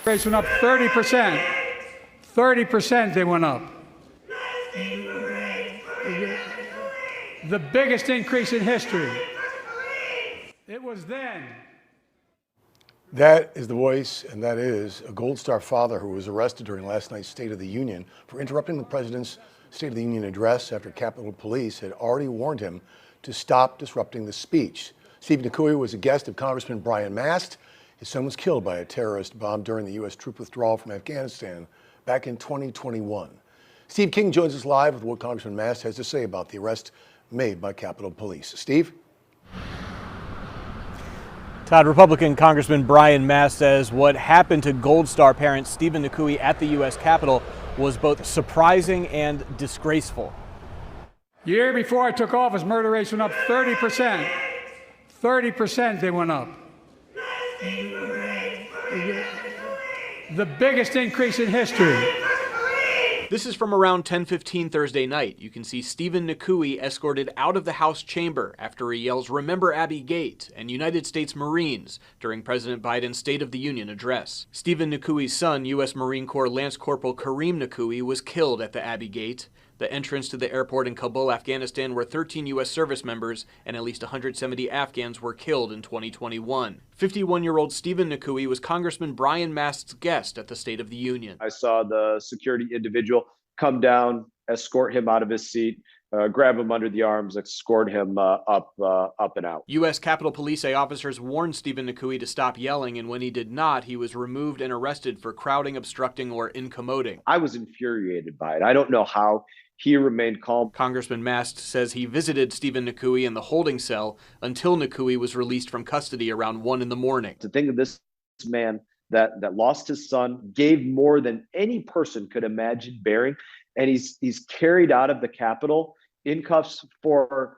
Rates went up 30%. 30% they went up. The biggest increase in history. It was then. That is the voice, and that is a Gold Star father who was arrested during last night's State of the Union for interrupting the president's State of the Union address after Capitol Police had already warned him to stop disrupting the speech. Steve Nakui was a guest of Congressman Brian Mast. His son was killed by a terrorist bomb during the U.S. troop withdrawal from Afghanistan back in 2021. Steve King joins us live with what Congressman Mast has to say about the arrest made by Capitol Police. Steve? Todd, Republican Congressman Brian Mast says what happened to Gold Star parent Stephen Nakui at the U.S. Capitol was both surprising and disgraceful. The year before I took office, murder rates went up 30%. 30% they went up. The biggest increase in history. This is from around 10:15 Thursday night. You can see Stephen Nakui escorted out of the House chamber after he yells, "Remember Abbey Gate" and United States Marines during President Biden's State of the Union address. Stephen Nakui's son, U.S. Marine Corps Lance Corporal Kareem Nakui, was killed at the Abbey Gate, the entrance to the airport in Kabul, Afghanistan, where 13 U.S. service members and at least 170 Afghans were killed in 2021. 51-year-old Stephen Nakui was Congressman Brian Mast's guest at the State of the Union. I saw the security individual come down, escort him out of his seat, grab him under the arms, escort him up and out. U.S. Capitol Police say officers warned Stephen Nakui to stop yelling, and when he did not, he was removed and arrested for crowding, obstructing, or incommoding. I was infuriated by it. I don't know how he remained calm. Congressman Mast says he visited Stephen Nakui in the holding cell until Nakui was released from custody around 1 in the morning. To think of this man that lost his son, gave more than any person could imagine bearing, and he's carried out of the Capitol in cuffs for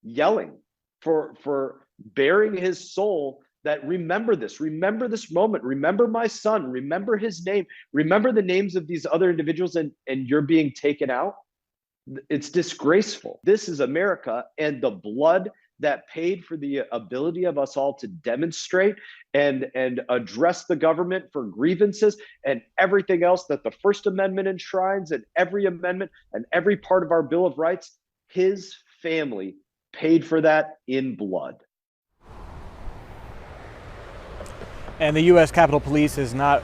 yelling, for bearing his soul, that remember this moment, remember my son, remember his name, remember the names of these other individuals, and you're being taken out. It's disgraceful. This is America, and the blood that paid for the ability of us all to demonstrate and address the government for grievances and everything else that the First Amendment enshrines, and every amendment and every part of our Bill of Rights, his family paid for that in blood. And the U.S. Capitol Police is not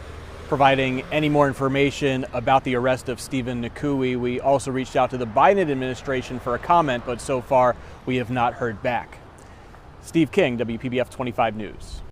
providing any more information about the arrest of Stephen Nakui. We also reached out to the Biden administration for a comment, but so far we have not heard back. Steve King, WPBF 25 News.